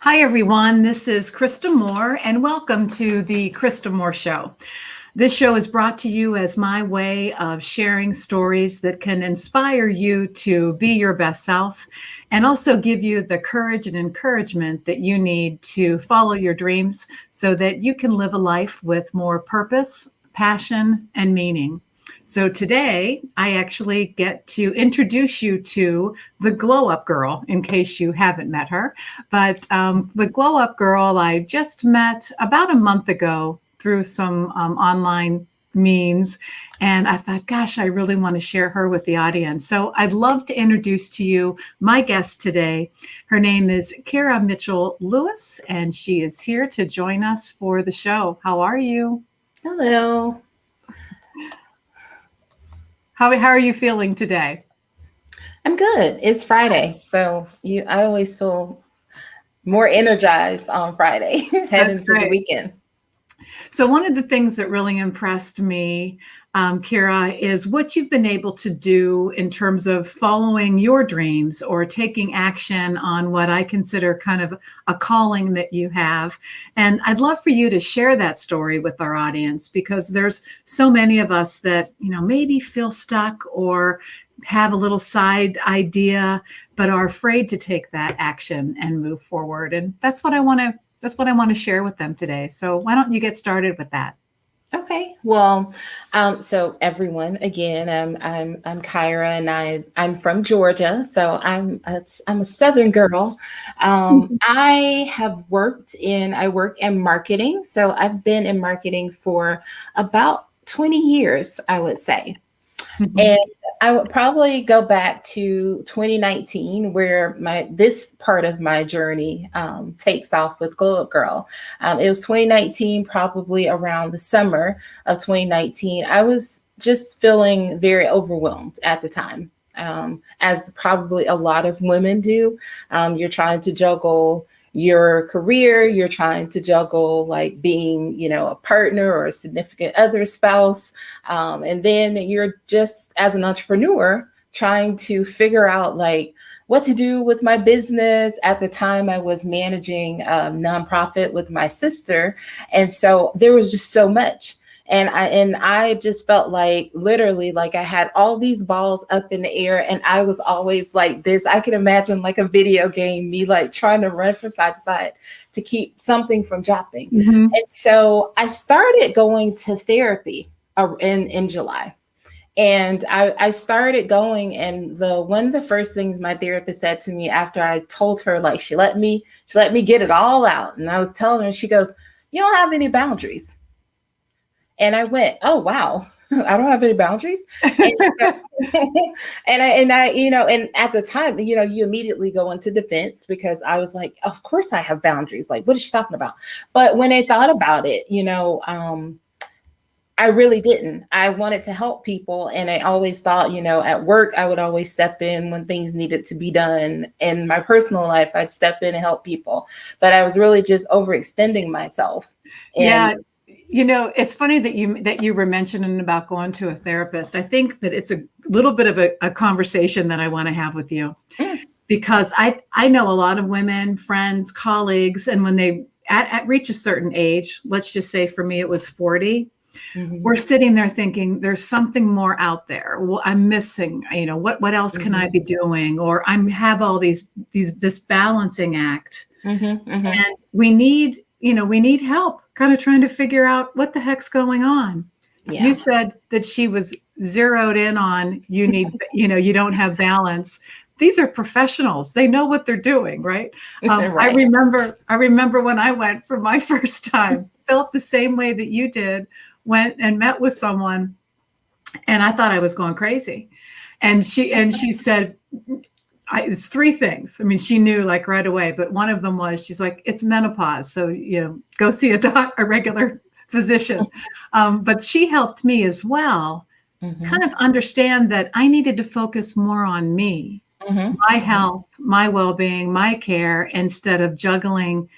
Hi, everyone. This is Krista Moore, and welcome to the Krista Moore Show. This show is brought to you as my way of sharing stories that can inspire you to be your best self and also give you the courage and encouragement that you need to follow your dreams so that you can live a life with more purpose, passion, and meaning. So today, I actually get to introduce you to the Glow Up Girl, in case you haven't met her. But the Glow Up Girl I just met about a month ago through some online means. And I thought, gosh, I really want to share her with the audience. So I'd love to introduce to you my guest today. Her name is Krya Mitchell Lewis, and she is here to join us for the show. How are you? Hello. How are you feeling today? I'm good. It's Friday, so I always feel more energized on Friday, heading That's to the great. weekend. So one of the things that really impressed me, Krya, is what you've been able to do in terms of following your dreams or taking action on what I consider kind of a calling that you have. And I'd love for you to share that story with our audience, because there's so many of us that, maybe feel stuck or have a little side idea, but are afraid to take that action and move forward. And that's what I want to share with them today. So why don't you get started with that? Okay. Well, so everyone, again, I'm Kyra, and I'm from Georgia, so I'm a Southern girl. I work in marketing, so I've been in marketing for about 20 years, I would say. And I would probably go back to 2019, where this part of my journey takes off with Glow Up Girl. It was 2019, probably around the summer of 2019. I was just feeling very overwhelmed at the time, as probably a lot of women do. You're trying to juggle your career, you're trying to juggle like being, a partner or a significant other spouse. And then you're just, as an entrepreneur, trying to figure out like what to do with my business. At the time, I was managing a nonprofit with my sister. And so there was just so much. And I just felt like literally like I had all these balls up in the air, and I was always like this. I could imagine like a video game, me like trying to run from side to side to keep something from dropping. Mm-hmm. And so I started going to therapy in July. And I started going, and one of the first things my therapist said to me after I told her, like she let me get it all out. And I was telling her, she goes, "You don't have any boundaries." And I went, "Oh, wow, I don't have any boundaries." And so, and at the time, you immediately go into defense, because I was like, of course I have boundaries. Like, what is she talking about? But when I thought about it, I really didn't. I wanted to help people. And I always thought, at work, I would always step in when things needed to be done. In my personal life, I'd step in and help people. But I was really just overextending myself. Yeah. It's funny that you were mentioning about going to a therapist. I think that it's a little bit of a conversation that I want to have with you, because I know a lot of women, friends, colleagues, and when they reach a certain age, let's just say for me, it was 40. Mm-hmm. We're sitting there thinking there's something more out there. Well, I'm missing, what else can I be doing? Or have all this balancing act. Mm-hmm. Mm-hmm. And we need help kind of trying to figure out what the heck's going on. Yeah. You said that she was zeroed in on you don't have balance. These are professionals. They know what they're doing, right? Right. I remember when I went for my first time, felt the same way that you did, went and met with someone, and I thought I was going crazy. And she said, it's three things. I mean, she knew like right away, but one of them was, she's like, it's menopause. So, go see a regular physician. But she helped me as well, kind of understand that I needed to focus more on me, my health, my well-being, my care, instead of juggling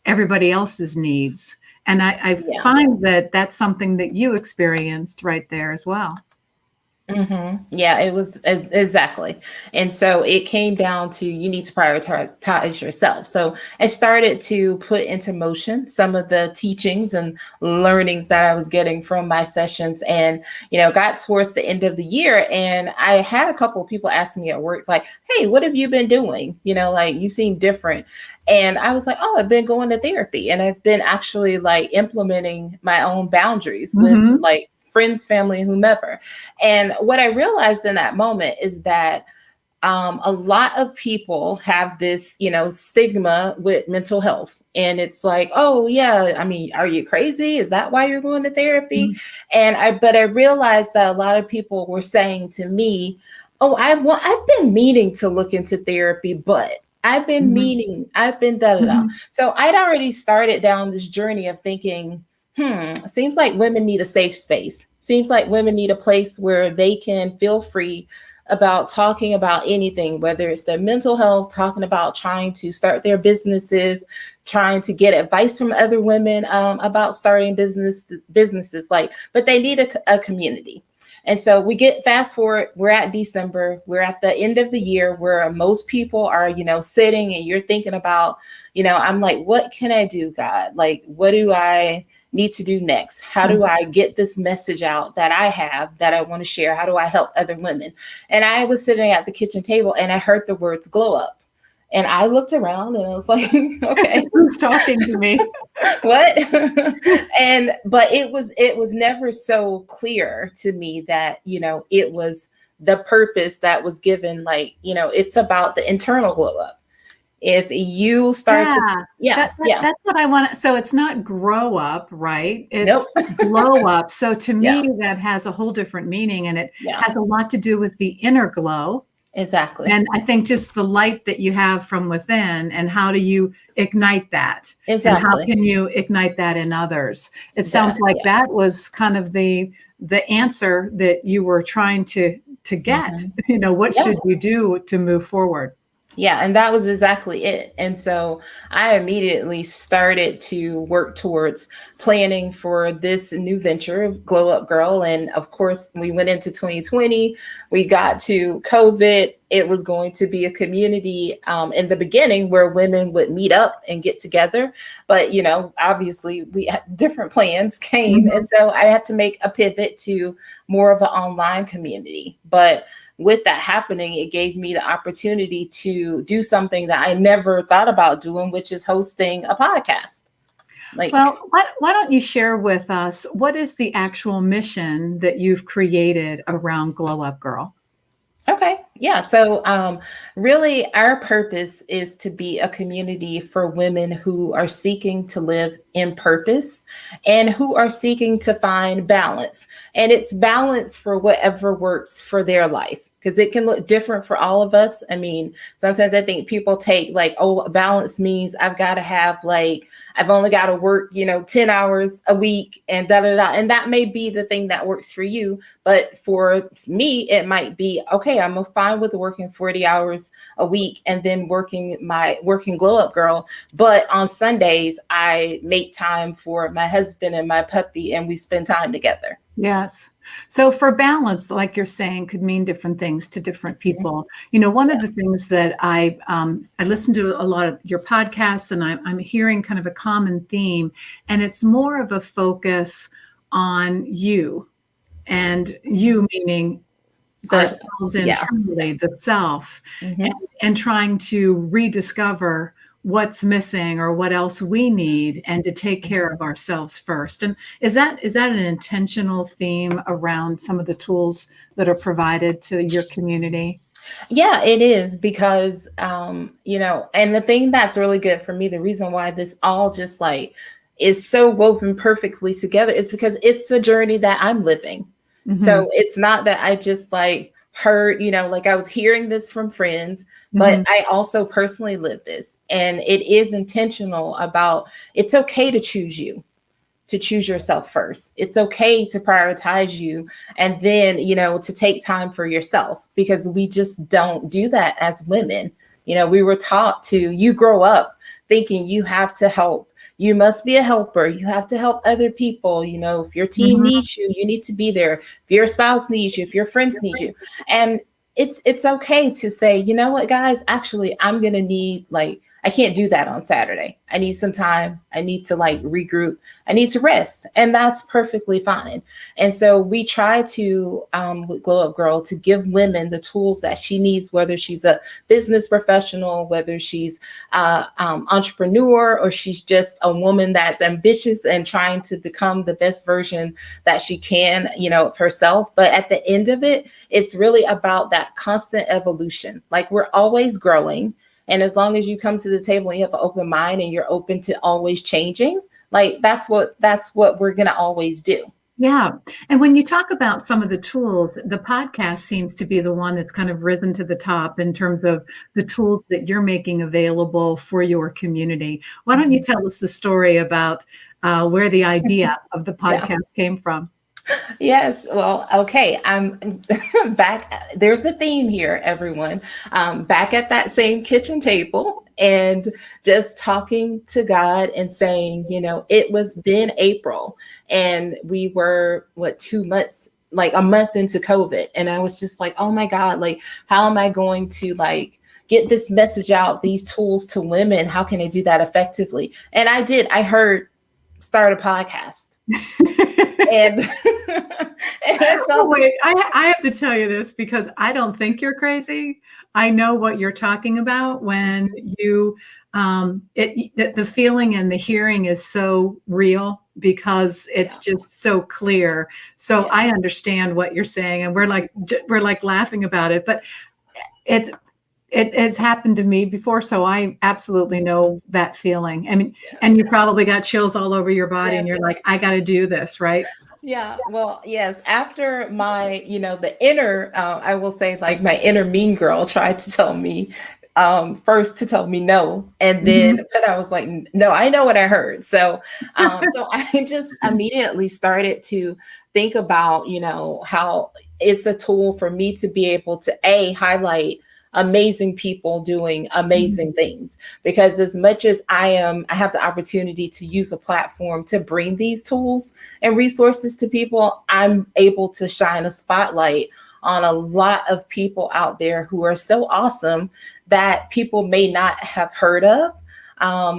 everybody else's needs. And I find that that's something that you experienced right there as well. Yeah, it was exactly. And so it came down to you need to prioritize yourself. So I started to put into motion some of the teachings and learnings that I was getting from my sessions. And, got towards the end of the year. And I had a couple of people ask me at work, like, hey, what have you been doing? Like you seem different. And I was like, oh, I've been going to therapy and I've been actually like implementing my own boundaries with Mm-hmm. like friends, family, whomever. And what I realized in that moment is that a lot of people have this, stigma with mental health. And it's like, oh, yeah, I mean, are you crazy? Is that why you're going to therapy? But I realized that a lot of people were saying to me, oh, I've been meaning to look into therapy, but Mm-hmm. I've been da da da. Mm-hmm. So I'd already started down this journey of thinking, seems like women need a safe space. Seems like women need a place where they can feel free about talking about anything, whether it's their mental health, talking about trying to start their businesses, trying to get advice from other women about starting businesses. Like, but they need a community. And so we get fast forward, we're at December, we're at the end of the year where most people are, sitting and you're thinking about, I'm like, what can I do, God? Like, what do I need to do next? How do I get this message out that I have that I want to share? How do I help other women? And I was sitting at the kitchen table and I heard the words glow up. And I looked around and I was like, okay, Who's talking to me? what? But it was never so clear to me that, it was the purpose that was given, like, it's about the internal glow up. If you start to, Yeah, yeah, yeah, that's what I want. So it's not grow up, right? It's nope, glow up. So to yeah, me, that has a whole different meaning, and it yeah, has a lot to do with the inner glow. exactly, And I think just the light that you have from within, and how do you ignite that? And how exactly, can you ignite that in others? It sounds that, like yeah. that was kind of the answer that you were trying to get. Mhm. What Yeah. should you do to move forward? Yeah, and that was exactly it. And so I immediately started to work towards planning for this new venture of Glow Up Girl. And of course, we went into 2020, we got to COVID. It was going to be a community in the beginning where women would meet up and get together. But, obviously, we had different plans came. Mhm. And so I had to make a pivot to more of an online community. But with that happening, it gave me the opportunity to do something that I never thought about doing, which is hosting a podcast. Like, Well, why don't you share with us what is the actual mission that you've created around Glow Up Girl? okay. Yeah. So, really, our purpose is to be a community for women who are seeking to live in purpose and who are seeking to find balance. And it's balance for whatever works for their life, because it can look different for all of us. I mean, sometimes I think people take like, oh, balance means I've got to have like, I've only got to work, 10 hours a week and da da da. And that may be the thing that works for you. But for me, it might be, okay, I'm fine with working 40 hours a week and then working Glow Up Girl. But on Sundays, I make time for my husband and my puppy and we spend time together. Yes. So for balance, like you're saying, could mean different things to different Mhm. people. One of the things that I listen to a lot of your podcasts, and I'm hearing kind of a common theme, and it's more of a focus on you, and you meaning The ourselves yeah. internally, the self, and, Mhm. and trying to rediscover what's missing or what else we need, and to take care of ourselves first. And is that an intentional theme around some of the tools that are provided to your community? Yeah, it is because and the thing that's really good for me, the reason why this all just like is so woven perfectly together is because it's a journey that I'm living. Hmm. So it's not that I just like heard, like I was hearing this from friends, but Hmm. I also personally live this. And it is intentional about it's okay to choose you, to choose yourself first. It's okay to prioritize you and then, to take time for yourself, because we just don't do that as women. We were taught to, you grow up thinking you have to help, you must be a helper. You have to help other people. You know, if your team Mhm. needs you, you need to be there. If your spouse needs you, if your friends need you. And it's okay to say, you know what, guys, actually, I'm gonna need, like, I can't do that on Saturday. I need some time. I need to like regroup. I need to rest. And that's perfectly fine. And so we try to, with Glow Up Girl, to give women the tools that she needs, whether she's a business professional, whether she's entrepreneur, or she's just a woman that's ambitious and trying to become the best version that she can, you know, of herself. But at the end of it, it's really about that constant evolution. Like, we're always growing. And as long as you come to the table and you have an open mind and you're open to always changing, like, that's what we're going to always do. Yeah. And when you talk about some of the tools, the podcast seems to be the one that's kind of risen to the top in terms of the tools that you're making available for your community. Why don't you tell us the story about where the idea of the Yeah. podcast came from? Yes. Well, okay. I'm back. There's a theme here, everyone. Back at that same kitchen table and just talking to God and saying, you know, it was then April and we were, what, 2 months, like a month into COVID. And I was just like, oh my God, like, how am I going to like get this message out, these tools to women? How can I do that effectively? And I did. I heard, start a podcast. And, Oh, wait, I have to tell you this because I don't think you're crazy. I know what you're talking about when you, the feeling and the hearing is so real because it's just so clear. So I understand what you're saying, and we're like laughing about it, but it's it has happened to me before, so I absolutely know that feeling. I mean, and you probably got chills all over your body, and yes. you're like, I got to do this, right? Yeah, well, yes. After my, you know, the inner, I will say, like, my inner mean girl tried to tell me, first to tell me no, and then, Mhm. but I was like, no, I know what I heard. So, so I just immediately started to think about, you know, how it's a tool for me to be able to highlight amazing people doing amazing things. Because as much as I have the opportunity to use a platform to bring these tools and resources to people, I'm able to shine a spotlight on a lot of people out there who are so awesome that people may not have heard of.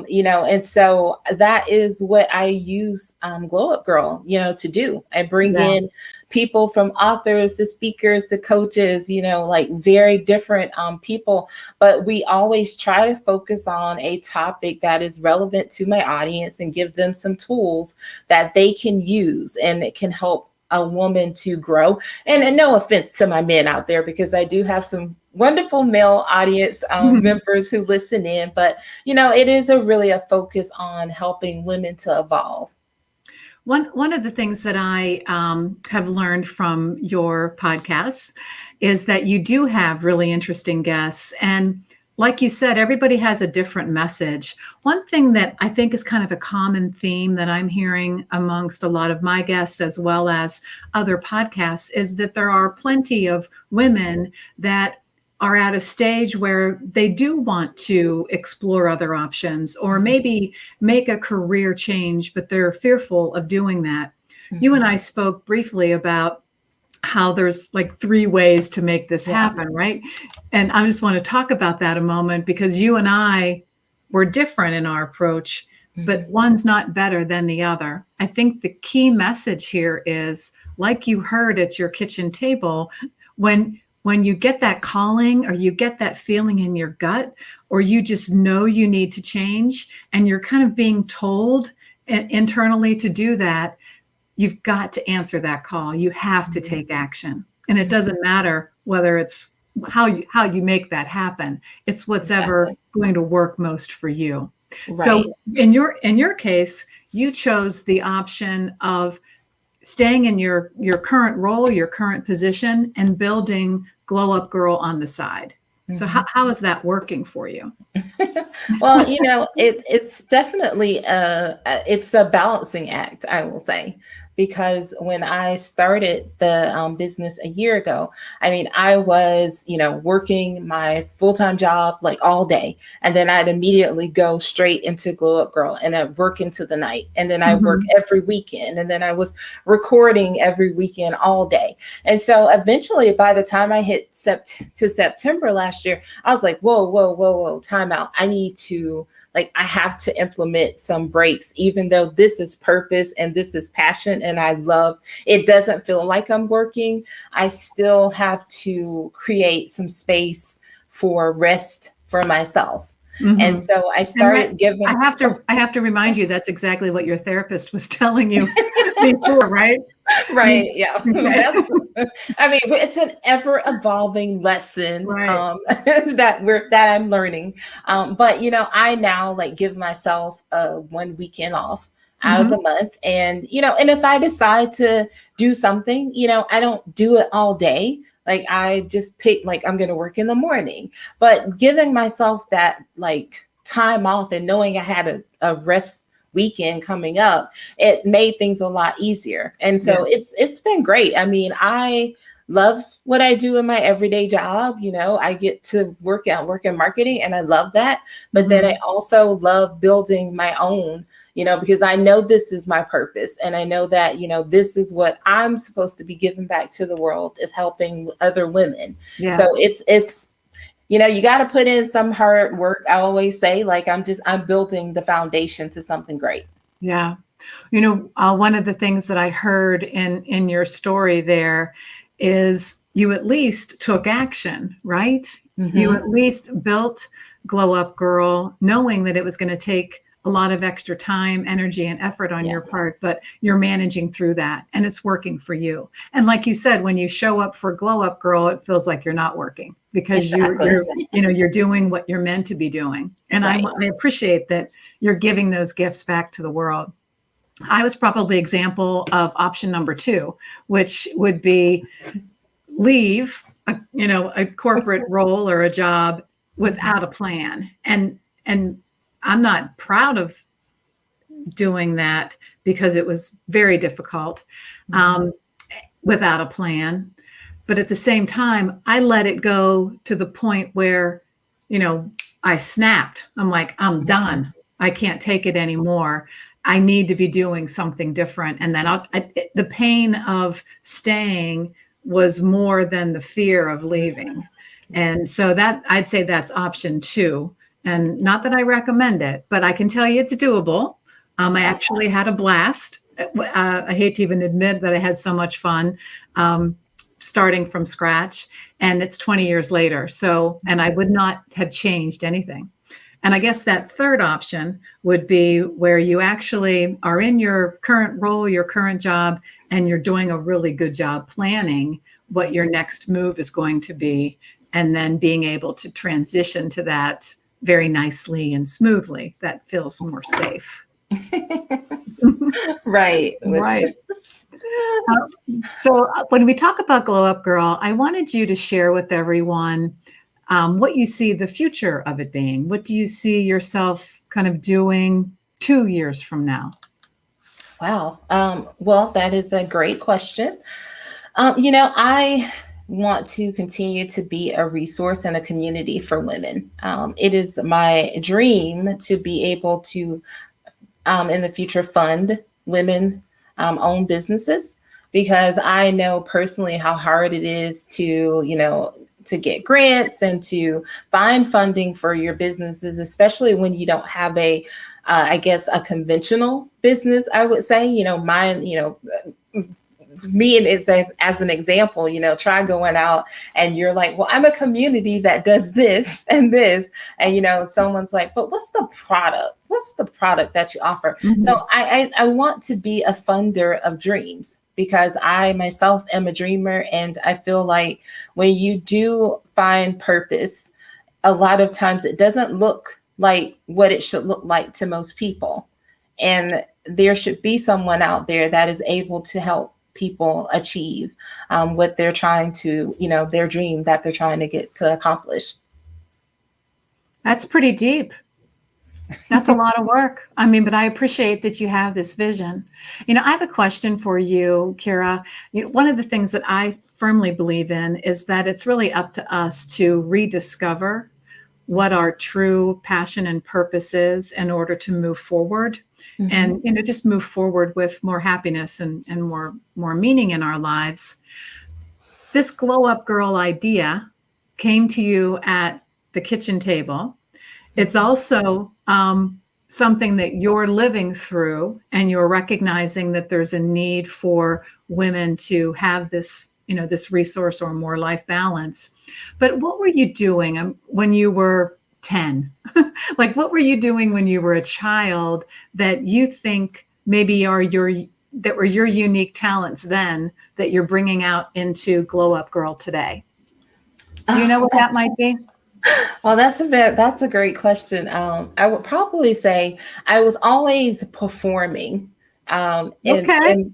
You know, and so that is what I use Glow Up Girl, you know, to do. I bring Yeah. in people from authors to speakers to coaches, you know, like very different people. But we always try to focus on a topic that is relevant to my audience and give them some tools that they can use, and it can help a woman to grow. And no offense to my men out there, because I do have some wonderful male audience members who listen in, but you know, it is really a focus on helping women to evolve. One of the things that I have learned from your podcasts is that you do have really interesting guests. And like you said, everybody has a different message. One thing that I think is kind of a common theme that I'm hearing amongst a lot of my guests, as well as other podcasts, is that there are plenty of women that are at a stage where they do want to explore other options or maybe make a career change, but they're fearful of doing that. You and I spoke briefly about how there's like 3 ways to make this happen, right? And I just want to talk about that a moment because you and I were different in our approach, but one's not better than the other. I think the key message here is, like you heard at your kitchen table, when you get that calling or you get that feeling in your gut, or you just know you need to change and you're kind of being told internally to do that, you've got to answer that call. You have to take action. And it doesn't matter whether it's how you make that happen. It's what's ever going to work most for you. Right. So in your case, you chose the option of staying in your current role, your current position, and building Glow Up Girl on the side. So how is that working for you? Well, you know, it's definitely it's a balancing act, I will say, because when I started the business a year ago, I mean, I was, working my full-time job like all day. And then I'd immediately go straight into Glow Up Girl and I'd work into the night. And then I work Mhm. every weekend. And then I was recording every weekend all day. And so eventually, by the time I hit to September last year, I was like, whoa, whoa, whoa, whoa, time out. I need to I have to implement some breaks, even though this is purpose and this is passion and I love it. Doesn't feel like I'm working. I still have to create some space for rest for myself. And Mhm. so I And that started giving. I have to remind you that's exactly what your therapist was telling you before, right? Right. You Yeah. okay. I mean, it's an ever evolving lesson Right. that I'm learning. But I now give myself 1 weekend off out of Mhm. the month. And, and if I decide to do something, I don't do it all day. I just pick, I'm going to work in the morning, but giving myself that time off and knowing I had a rest weekend coming up, it made things a lot easier. And Yeah. so it's been great. I mean, I love what I do in my everyday job. I get to work in marketing and I love that. But then I Mhm. also love building my own, because I know this is my purpose. And I know that, this is what I'm supposed to be giving back to the world, is helping other women. So Yes. it's you got to put in some hard work. I always say, I'm building the foundation to something great. Yeah. One of the things that I heard in your story there is you at least took action, right? You Hmm. at least built Glow Up Girl, knowing that it was going to take a lot of extra time, energy, and effort on Yeah, your part, but you're managing through that and it's working for you. And like you said, when you show up for Glow Up Girl, it feels like you're not working because exactly. you're doing what you're meant to be doing. And Right. I appreciate that you're giving those gifts back to the world. I was probably example of option number two, which would be leave a corporate role or a job Mhm. without a plan. And I'm not proud of doing that because it was very difficult Mhm. um, without a plan. But at the same time, I let it go to the point where, you know, I snapped. I'm like, I'm done. I can't take it anymore. I need to be doing something different. And then the pain of staying was more than the fear of leaving. And so that I'd say that's option two. And not that I recommend it, but I can tell you it's doable. I actually had a blast. I hate to even admit that I had so much fun. Starting from scratch, and it's 20 years later. So, and I would not have changed anything. And I guess that third option would be where you actually are in your current role, your current job, and you're doing a really good job planning what your next move is going to be, and then being able to transition to that very nicely and smoothly. That feels more safe. Right. Which Right. So when we talk about Glow Up Girl, I wanted you to share with everyone what you see the future of it being. What do you see yourself kind of doing 2 years from now? wow. Well, that is a great question. I want to continue to be a resource and a community for women. It is my dream to be able to, in the future, fund women owned businesses, because I know personally how hard it is to, to get grants and to find funding for your businesses, especially when you don't have I guess, a conventional business, I would say. Mine, me and as an example, try going out and you're like, well, I'm a community that does this and this. And, someone's like, but what's the product? What's the product that you offer? Mhm. So I want to be a funder of dreams, because I myself am a dreamer. And I feel like when you do find purpose, a lot of times it doesn't look like what it should look like to most people. And there should be someone out there that is able to help people achieve what they're trying to, their dream that they're trying to get to accomplish. That's pretty deep. That's a lot of work. I mean, but I appreciate that you have this vision. I have a question for you, Krya. One of the things that I firmly believe in is that it's really up to us to rediscover what our true passion and purpose is in order to move forward and just move forward with more happiness and more meaning in our lives. This glow up girl idea came to you at the kitchen table. It's also something that you're living through, and you're recognizing that there's a need for women to have this, this resource or more life balance. But what were you doing when you were 10? Like, what were you doing when you were a child that you think maybe were your unique talents then that you're bringing out into Glow Up Girl today? Do you know what that might be? Well, that's a great question. I would probably say I was always performing. And I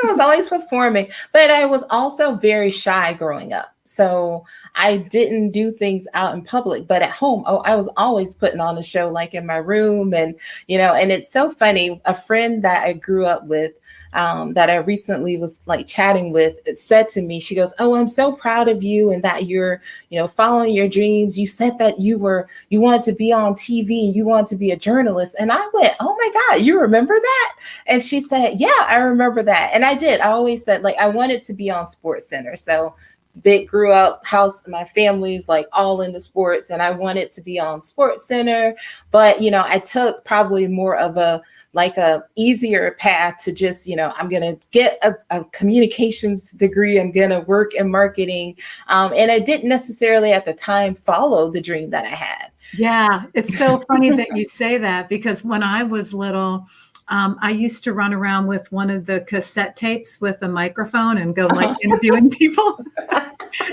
was always performing, but I was also very shy growing up. So I didn't do things out in public, but at home, I was always putting on a show, like in my room. And, and it's so funny. A friend that I grew up with, that I recently was like chatting with, it said to me, she goes, "Oh, I'm so proud of you and that you're, following your dreams. You said that you wanted to be on TV, you wanted to be a journalist." And I went, "Oh my God, you remember that?" And she said, "Yeah, I remember that." And I did. I always said, like, I wanted to be on SportsCenter. So grew up house, my family's like all into sports, and I wanted to be on SportsCenter. But, I took probably more of a easier path to just, I'm going to get a communications degree. I'm going to work in marketing. And I didn't necessarily at the time follow the dream that I had. Yeah, it's so funny that you say that, because when I was little, I used to run around with one of the cassette tapes with a microphone and go like interviewing people.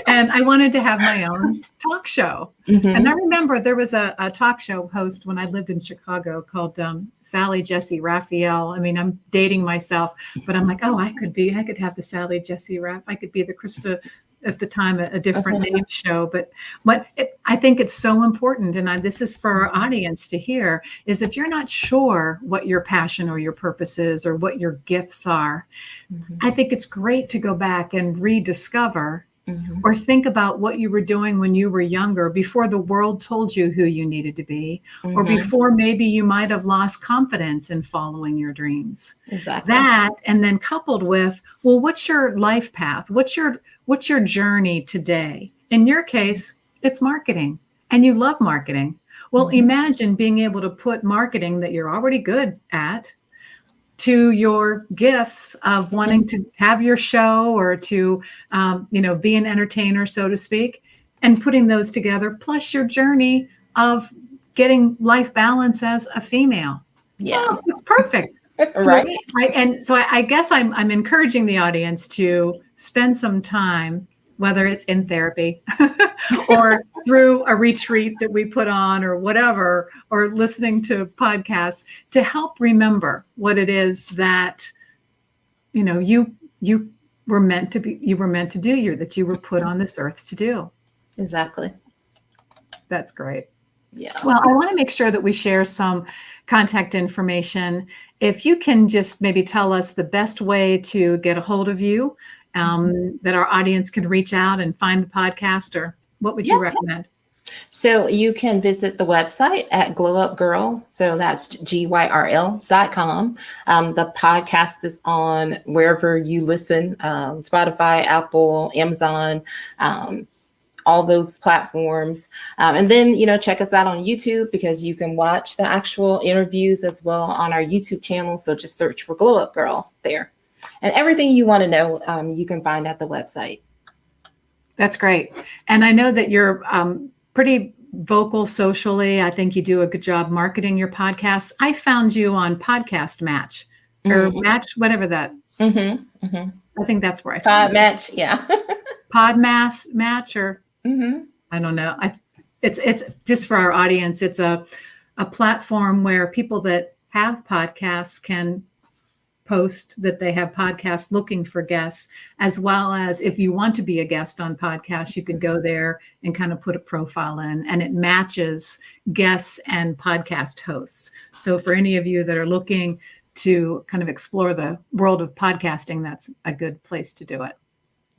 And I wanted to have my own talk show. And I remember there was a talk show host when I lived in Chicago called Sally Jesse Raphael. I mean, I'm dating myself, but I'm like, I could have the Sally Jesse I could be the Krista, at the time, a different name show. But I think it's so important, and this is for our audience to hear, is if you're not sure what your passion or your purpose is or what your gifts are, I think it's great to go back and rediscover or think about what you were doing when you were younger, before the world told you who you needed to be, or before maybe you might have lost confidence in following your dreams. Exactly. That, and then coupled with, well, what's your life path? What's your journey today? In your case, it's marketing, and you love marketing. Well, imagine being able to put marketing that you're already good at to your gifts of wanting to have your show or to, be an entertainer, so to speak, and putting those together, plus your journey of getting life balance as a female. Yeah, it's perfect. Right. So I guess I'm encouraging the audience to spend some time, whether it's in therapy or through a retreat that we put on or whatever, or listening to podcasts, to help remember what it is that, you were meant to do, that you were put on this earth to do. Exactly. That's great. Yeah. Well, I want to make sure that we share some contact information. If you can just maybe tell us the best way to get a hold of you, that our audience can reach out and find the podcast, or what would you recommend? So you can visit the website at Glow Up Gyrl. So that's GYRL.com. The podcast is on wherever you listen, Spotify, Apple, Amazon, all those platforms. And then, check us out on YouTube, because you can watch the actual interviews as well on our YouTube channel. So just search for Glow Up Gyrl there. And everything you want to know, you can find at the website. That's great. And I know that you're pretty vocal socially. I think you do a good job marketing your podcast. I found you on Podcast Match or Match, whatever that. I think that's where I found Match, yeah. Podmas Match, or I don't know. It's just for our audience. It's a platform where people that have podcasts can post that they have podcasts looking for guests, as well as if you want to be a guest on podcasts, you can go there and kind of put a profile in, and it matches guests and podcast hosts. So for any of you that are looking to kind of explore the world of podcasting, that's a good place to do it.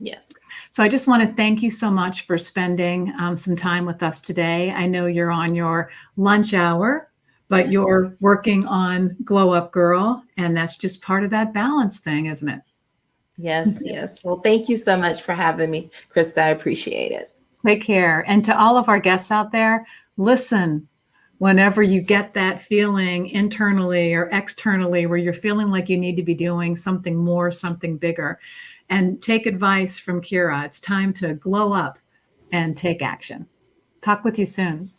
Yes. So I just want to thank you so much for spending some time with us today. I know you're on your lunch hour, but Yes. you're working on Glow Up Gyrl, and that's just part of that balance thing, isn't it? Yes, yes. Well, thank you so much for having me, Krista. I appreciate it. Take care. And to all of our guests out there, listen whenever you get that feeling internally or externally where you're feeling like you need to be doing something more, something bigger. And take advice from Krya. It's time to glow up and take action. Talk with you soon.